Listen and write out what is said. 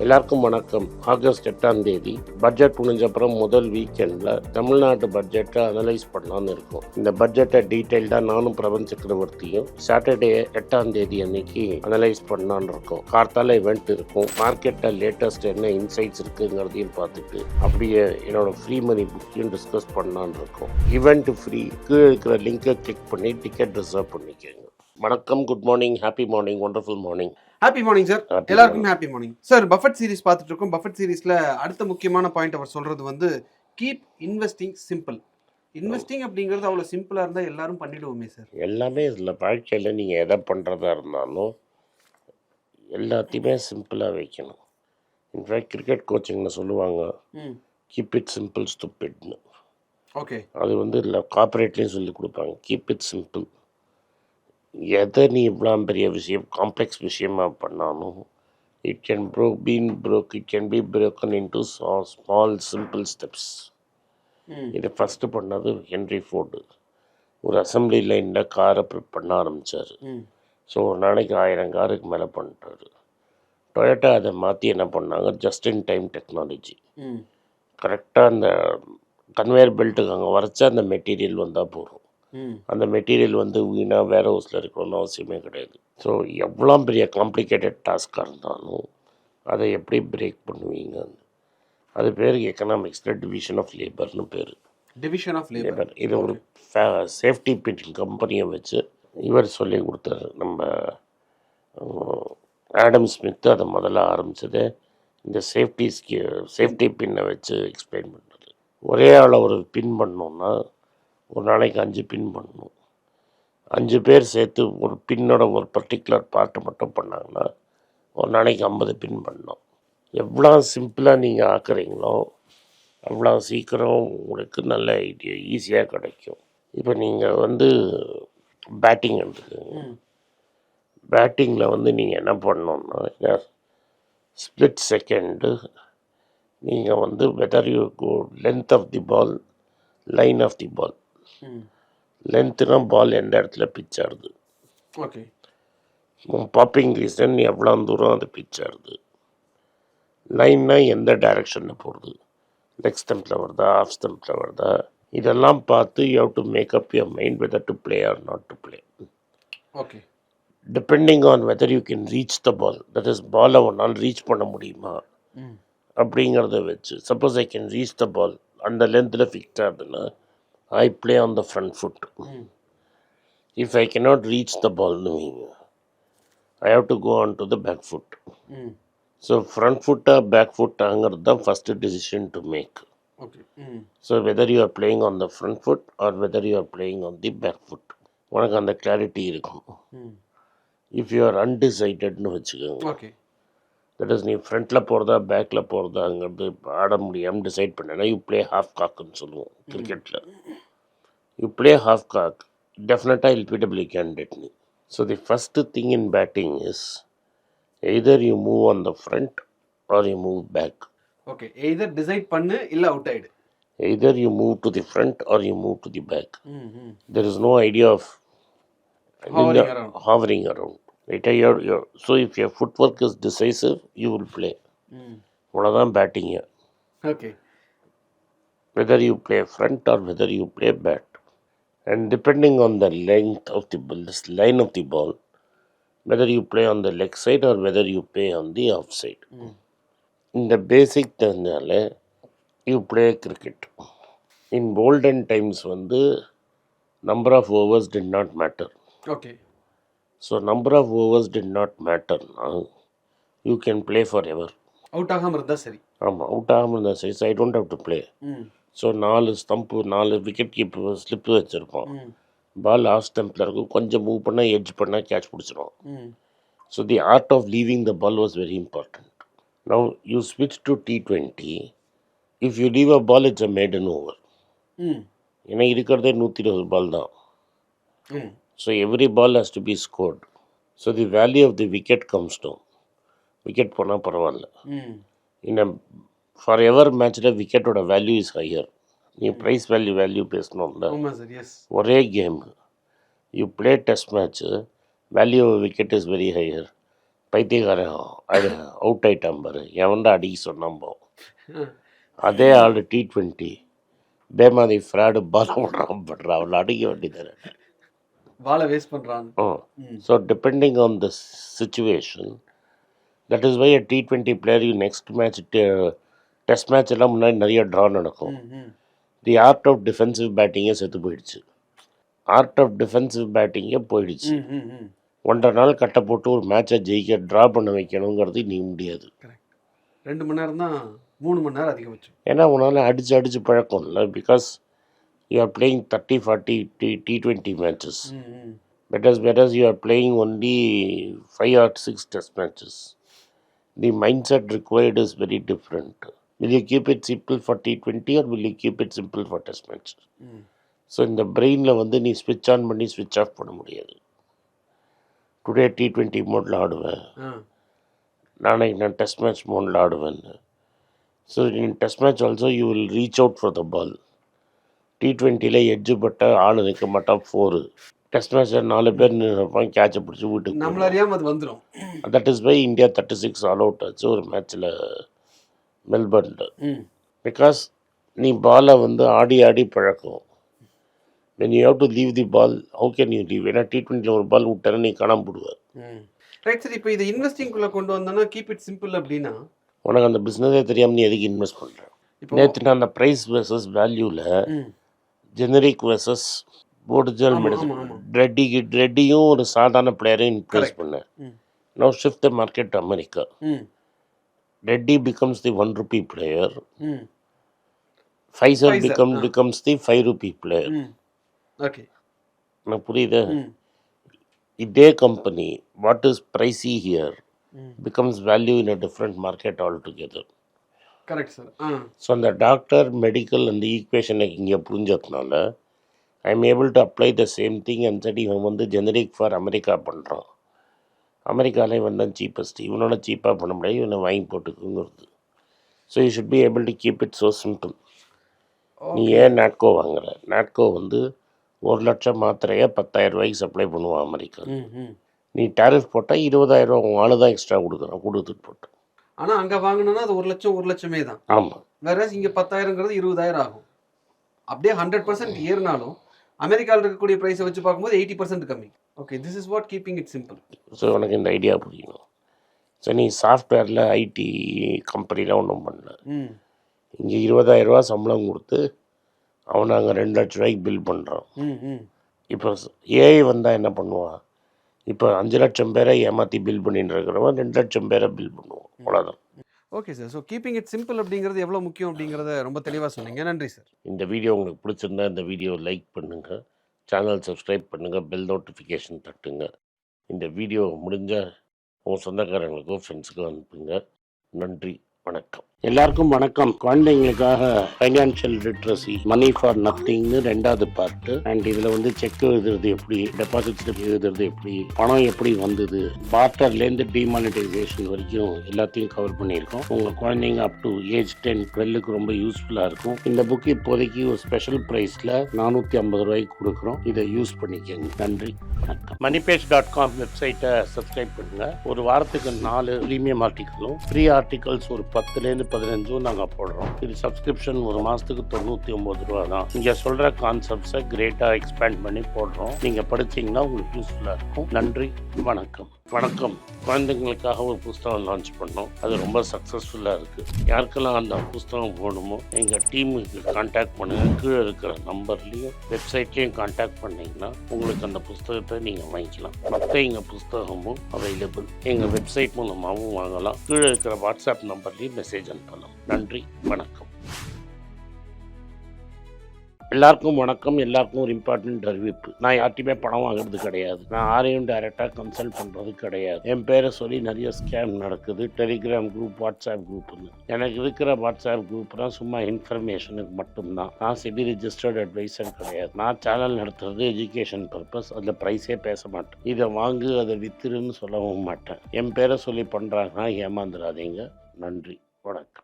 எல்லாருக்கும் வணக்கம். ஆகஸ்ட் 8ஆம் தேதி பட்ஜெட் முடிஞ்ச அப்புறம் முதல் வீக்கெண்டில் தமிழ்நாட்டு பட்ஜெட்டை அனலைஸ் பண்ணலான்னு இருக்கும். இந்த பட்ஜெட்டை டீட்டெயில்டாக நானும் பிரபஞ்ச சக்கரவர்த்தியும் சாட்டர்டே 8ஆம் தேதி அன்னைக்கு அனலைஸ் பண்ணலான்னு இருக்கோம். கார்த்தால இவெண்ட் இருக்கும். மார்க்கெட்டில் லேட்டஸ்ட் என்ன இன்சைட்ஸ் இருக்குங்கிறதையும் பார்த்துட்டு அப்படியே என்னோட ஃப்ரீ மணி புக்கையும் டிஸ்கஸ் பண்ணலான்னு இருக்கோம். இவெண்ட் ஃப்ரீ கீழே இருக்கிற லிங்கை கிளிக் பண்ணி டிக்கெட் ரிசர்வ் பண்ணிக்கோங்க. வணக்கம், good morning, happy morning, wonderful morning. Happy morning sir. எல்லாருக்கும் happy morning sir. Buffett series பார்த்துட்டு இருக்கோம். பஃபெட் சீரிஸ்ல அடுத்த முக்கியமான பாயிண்ட் அவர் சொல்றது வந்து கீப் இன்வெஸ்டிங் சிம்பிள். இன்வெஸ்டிங் அப்படிங்கிறது அவ்வளோ சிம்பிளாக இருந்தால் எல்லாரும் பண்ணிடுவோமே சார். எல்லாமே இதில் வாழ்க்கையில் நீங்கள் எதை பண்ணுறதா இருந்தாலும் எல்லாத்தையுமே சிம்பிளாக வைக்கணும். இன்ஃபேக்ட் கிரிக்கெட் கோச்சிங்கில் சொல்லுவாங்க கீப் இட் சிம்பிள் ஸ்டூபிட்னு. ஓகே, அது வந்து இல்லை கார்பரேட்லேயும் சொல்லி கொடுப்பாங்க கீப் இட் சிம்பிள். எதை நீ இவ்வளோ பெரிய விஷயம் காம்ப்ளெக்ஸ் விஷயமாக பண்ணாலும் it can it can be broken into small simple steps. இதை ஃபஸ்ட்டு பண்ணது ஹென்ரி ஃபோர்டு. ஒரு அசம்பிளி லைனில் காரை பண்ண ஆரம்பித்தார். ஸோ ஒரு நாளைக்கு 1000 காருக்கு மேலே பண்ணிட்டாரு. டொயோட்டா அதை மாற்றி என்ன பண்ணாங்க, ஜஸ்ட் இன் டைம் டெக்னாலஜி. கரெக்டாக அந்த கன்வேயர் பெல்ட்டுக்கு அங்கே வரைச்சா அந்த மெட்டீரியல் வந்தால் போதும். அந்த மெட்டீரியல் வந்து வீணாக வேர் ஹவுஸில் இருக்கணும்னு அவசியமே கிடையாது. ஸோ எவ்வளோ பெரிய காம்ப்ளிகேட்டட் டாஸ்காக இருந்தாலும் அதை எப்படி பிரேக் பண்ணுவீங்க? அது பேர் எக்கனாமிக்ஸில் டிவிஷன் ஆஃப் லேபர்னு பேர். Division of labour. இது ஒரு சேஃப்டி பின் கம்பெனியை வச்சு இவர் சொல்லி கொடுத்தாரு. நம்ம ஆடம் ஸ்மித் அதை முதல்ல ஆரம்பித்தது இந்த சேஃப்டி பின்னை வச்சு எக்ஸ்பிளைன் பண்ணுறது. ஒரே ஆளை ஒரு பின் பண்ணோன்னா ஒரு நாளைக்கு 5 பின் பண்ணணும். 5 பேர் சேர்த்து ஒரு பின்னோட ஒரு பர்டிகுலர் பார்ட்டை மட்டும் பண்ணாங்கன்னா ஒரு நாளைக்கு 50 பின் பண்ணணும். எவ்வளோ சிம்பிளாக நீங்கள் ஆக்குறீங்களோ அவ்வளோ சீக்கிரம் உங்களுக்கு நல்ல ஐடியா ஈஸியாக கிடைக்கும். இப்போ நீங்கள் வந்து பேட்டிங் எடுத்துக்கோங்க. பேட்டிங்கில் வந்து நீங்கள் என்ன பண்ணணுன்னா ஸ்ப்ளிட் செகண்டு நீங்கள் வந்து whether you go length of the ball, line of the ball. லென்த்துனா பால் எந்த இடத்துல பிச் ஆகுது, ஓகே. பாப்பிங் ரீசன் எவ்வளோ தூரம் அது பிச் ஆகுது. லைன்னா எந்த டைரக்ஷனில் போகிறது, லெக் ஸ்டம்பில் வருதா, ஆஃப் ஸ்டம்பில் வருதா, இதெல்லாம் பார்த்து you have to make up your mind whether to play or not to play. Okay. Depending on whether you can reach the ball, that is பாலை ஒன்றால் ரீச் பண்ண முடியுமா அப்படிங்கிறத வச்சு. Suppose I can reach the ball, அந்த லென்த்தில் fix ஆகுதுன்னா I play on the front foot. If I cannot reach the ball, I have to go on to the back foot. So front foot or back foot is the first decision to make. Okay. So whether you are playing on the front foot or whether you are playing on the back foot, உனக்கு அந்த clarity இருக்கும். If you are அன்டிசைடட்னு வச்சுக்கோங்க. Okay. That is நீ ஃப்ரண்ட்டில் போகிறதா பேக்கில் போகிறதாங்கிறது ஆட முடியாமல் டிசைட் பண்ணேன்னா யூ பிளே ஹாஃப் காக்குன்னு சொல்லுவோம் கிரிக்கெட்டில். யூ பிளே ஹாஃப் காக், டெஃபினட்டாக எல்பிடபிள்யூ கேண்டிடேட் நீ. So the first thing in batting is either you move on the front or you move back. Okay, either decide பண்ணு இல்லை அவுட் ஆயிடு. Either you move to the front or you move to the back. There is no idea of hovering around. Right? So if your footwork is decisive, you will play. அவ்வளோதான் batting. Okay. Whether you play front or whether you play back. And depending on the length of the ball, this line of the ball, whether you play on the leg side or whether you play on the off side. In the basic தெரிஞ்சால you play cricket. In olden times வந்து number of overs did not matter. Okay. So number of overs did not matter. Now you can play forever. Out ஆகாமல் இருந்தால் சரி. ஆமாம், out ஆகாமல் இருந்தால் சரி. I don't have to play. So 4 stump 4 wicket keeper slip வச்சுருப்போம். Ball of ஸ்டம்பில் இருக்கும், கொஞ்சம் மூவ் பண்ணால் எட்ஜ் பண்ணால் கேட்ச் பிடிச்சிரும். So the art of leaving the ball was very important. Now you ஸ்விட்ச் to T20. If you leave a ball it's a maiden over. ஏன்னா இருக்கிறதே 120 பால் தான். So every ball has to be scored. So the value of the wicket comes down. Wicket போனால் பரவாயில்ல. In a forever matchல விக்கெட்டோட value is higher. நீ price value பேசணும்ல. ஒரே game you play test match, value of wicket is very higher. பைத்தியக்காரன் out ஆயிட்டான் பாரு, எவன்டா அடிக்க சொன்னான் போ. அதே ஆள் T20 இதே மாதிரி ஃப்ராடு பால் விடுறான் படுறா, அவளை அடிக்க வேண்டியது. பாலை வேஸ்ட் பண்ணுறான். So depending on the situation, that is why T20 player you next match test match எல்லாம் முன்னாடி நிறைய ட்ரா நடக்கும். தி ஆர்ட் ஆஃப் டிஃபென்சிவ் பேட்டிங்கே செத்து போயிடுச்சு. ஆர்ட் ஆஃப் டிஃபென்சிவ் பேட்டிங்கே போயிடுச்சு. 1.5 நாள் கட்டை போட்டு ஒரு மேட்சை ஜெயிக்க ட்ரா பண்ண வைக்கணுங்கிறது நீ முடியாது. 2 மணி நேரம் தான், 3 மணி நேரம் அதிகபட்சம். ஏன்னா உன்னால் அடித்து பழக்கம் இல்லை. Because you are playing 30-40 T20 matches. whereas you are playing only 5 or 6 test matches. The mindset required is very different. Will you keep it simple for T20 or will you keep it simple for test matches? So இந்த பிரெயினில் வந்து நீ ஸ்விட்ச் on பண்ணி ஸ்விட்ச் of பண்ண முடியாது. Today T20 மோடில் ஆடுவேன், நாளைக்கு நான் டெஸ்ட் மேட்ச் மோடில் ஆடுவேன். So in test match also you will reach out for the ball. T20 edge பட்ட ஆள் நிற்க மாட்டான் 4. டெஸ்ட் மேட்ச்சில் 4 பேர் நிற்பான், கேட்சை பிடிச்சி வீட்டுக்கு நம்மள அறியாமல் அது வந்துடும். That is by India 36 all out ஆச்சு ஒரு மேட்ச்சில் மெல்பர்னில். பிகாஸ் நீ பாலை வந்து ஆடி பழக்கம். when you have to leave the ball, how can you leave? ஏன்னா T20 ஒரு பால் விட்டாரு நீ காணாம போடுவார். Right sir. இப்போ இதை இன்வெஸ்டிங்குள்ளே கொண்டு வந்தோன்னா கீப் இட் சிம்பிள் அப்படின்னா உனக்கு அந்த பிஸ்னஸே தெரியாமல் நீ எதுக்கு இன்வெஸ்ட் பண்ணுற? நேற்று நான் அந்த ப்ரைஸ் வெர்சஸ் வேல்யூவில் ஜெனரிக் வெர்சஸ் போர்டுஜல் மெடிசன் ரெட்டியும் ஒரு சாதாரண பிளேயரையும் இன்க்ரீஸ் பண்ணேன். Now shift the market to America. Reddy becomes the 1 rupee player. Pfizer becomes the 5 rupee player. Okay, எனக்கு புரியுது. இதே company what is pricey here becomes value in a different market altogether. Correct sir. So அந்த doctor medical அந்த ஈக்குவேஷனை இங்கே புரிஞ்சதுனால I am able to apply the same thing and சரி இவன் வந்து ஜெனரிக் ஃபார் அமெரிக்கா பண்ணுறான். அமெரிக்காலே வந்தான் சீப்பஸ்ட், இவனோட சீப்பாக பண்ண முடியாது, இவனை வாங்கி போட்டுக்குங்கிறது. So you should be able to keep it so simple. நீ ஏன் நாட்கோ வாங்குற? நாட்கோ வந்து 1 லட்சம் மாத்திரையை 10,000 ரூபாய்க்கு சப்ளை பண்ணுவான் அமெரிக்கா. நீ டேரிஃப் போட்டால் 20,000 ரூபா உன் ஆளு தான் எக்ஸ்ட்ரா கொடுத்துட்டு போட்டோம். ஆனால் அங்கே வாங்கினோன்னா அது 1 லட்சமே தான். ஆமாம். வேற இங்கே 10,000ங்கிறது 20,000 ஆகும். அப்படியே 100% ஏறினாலும் அமெரிக்காவில் இருக்கக்கூடிய ப்ரைஸை வச்சு பார்க்கும்போது 80% கம்மி. Okay, this is what keeping it simple. So உனக்கு இந்த ஐடியா புரியணும். ஸோ நீ சாஃப்ட்வேரில் ஐடி கம்பெனியில் ஒன்றும் பண்ணல, இங்கே 20,000 ரூபா சம்பளம் கொடுத்து அவன் அங்கே 2 லட்ச ரூபாய்க்கு பில் பண்ணுறான். இப்போ ஏஐ வந்தால் என்ன பண்ணுவான்? இப்போ 5 லட்சம் பேரை ஏமாற்றி பில் பண்ணிட்டு இருக்கிறவன் 2 லட்சம் பேரை பில் பண்ணுவான். அவ்வளோதான். Okay sir. So keeping it simple அப்படிங்கிறது எவ்வளோ முக்கியம் அப்படிங்கிறத ரொம்ப தெளிவாக சொன்னீங்க. நன்றி சார். இந்த வீடியோ உங்களுக்கு பிடிச்சிருந்தா இந்த வீடியோ லைக் பண்ணுங்கள், சேனல் சப்ஸ்கிரைப் பண்ணுங்கள், பெல் நோட்டிஃபிகேஷன் தட்டுங்க. இந்த வீடியோ முடிஞ்சால் உங்கள் சொந்தக்காரங்களுக்கோ ஃப்ரெண்ட்ஸுக்கோ அனுப்புங்க. நன்றி, வணக்கம். எல்லாருக்கும் வணக்கம். குழந்தைங்களுக்காக ஃபைனான்ஷியல் லிட்ரஸி மணி ஃபார் நத்திங்னு 2வது பார்ட்டு. அண்ட் இதில் வந்து செக் எழுதுறது எப்படி, டெபாசிட் ஸ்லிப் எழுதுறது எப்படி, பணம் எப்படி வந்தது, பார்ட்டர்லேருந்து டிமானிட்டைசேஷன் வரைக்கும் எல்லாத்தையும் கவர் பண்ணியிருக்கோம். உங்கள் குழந்தைங்க அப் டு ஏஜ் 10-12க்கு ரொம்ப யூஸ்ஃபுல்லாக இருக்கும். இந்த புக்கு இப்போதைக்கு ஒரு ஸ்பெஷல் ப்ரைஸில் 450 ரூபாய்க்கு கொடுக்குறோம். இதை யூஸ் பண்ணிக்கங்க. நன்றி, வணக்கம். moneypage.com வெப்சைட்டை சப்ஸ்கிரைப் பண்ணுங்கள். ஒரு வாரத்துக்கு 4 ப்ரீமியம் ஆர்டிக்கலும் ஃப்ரீ ஆர்டிகல்ஸ் ஒரு 10லேருந்து 15 நாங்கள் போடுறோம். இது சப்ஸ்கிரிப்ஷன் ஒரு மாதத்துக்கு 99 ரூபா தான். இங்கே சொல்கிற கான்செப்ட்ஸை கிரேட்டாக எக்ஸ்பேண்ட் பண்ணி போடுறோம். நீங்கள் படித்தீங்கன்னா உங்களுக்கு யூஸ்ஃபுல்லாக இருக்கும். நன்றி, வணக்கம். குழந்தைங்களுக்காக ஒரு புஸ்தகம் லான்ச் பண்ணோம். அது ரொம்ப சக்ஸஸ்ஃபுல்லாக இருக்குது. யாருக்கெல்லாம் அந்த புஸ்தகம் போகணுமோ எங்கள் டீமுக்கு கான்டாக்ட் பண்ணுங்கள். கீழே இருக்கிற நம்பர்லேயும் வெப்சைட்லேயும் கான்டாக்ட் பண்ணிங்கன்னா உங்களுக்கு அந்த புஸ்தகத்தை நீங்கள் வாங்கிக்கலாம். மற்ற எங்கள் புஸ்தகமும் அவைலபிள் எங்கள் வெப்சைட் மூலமாகவும் வாங்கலாம். கீழே இருக்கிற வாட்ஸ்அப் நம்பர்லேயும் மெசேஜ் அனுப்பலாம். நன்றி, வணக்கம். எல்லாருக்கும் வணக்கம். எல்லாருக்கும் ஒரு இம்பார்ட்டன்ட் அறிவிப்பு. நான் யார்ட்டையுமே பணம் வாங்குறது கிடையாது. நான் யாரையும் டைரெக்டாக கன்சல்ட் பண்ணுறது கிடையாது. என் பேரை சொல்லி நிறைய ஸ்கேம் நடக்குது. டெலிகிராம் குரூப், வாட்ஸ்அப் குரூப்னு. எனக்கு இருக்கிற வாட்ஸ்அப் குரூப்லாம் சும்மா இன்ஃபர்மேஷனுக்கு மட்டும்தான். நான் செபி ரிஜிஸ்டர்ட் அட்வைசர் கிடையாது. நான் சேனல் நடத்துறது எஜுகேஷன் பர்பஸ். அதில் ப்ரைஸே பேச மாட்டேன். இதை வாங்கு அதை வித்துருன்னு சொல்லவும் மாட்டேன். என் பேரை சொல்லி பண்ணுறாங்கன்னா ஏமாந்துடாதீங்க. நன்றி, வணக்கம்.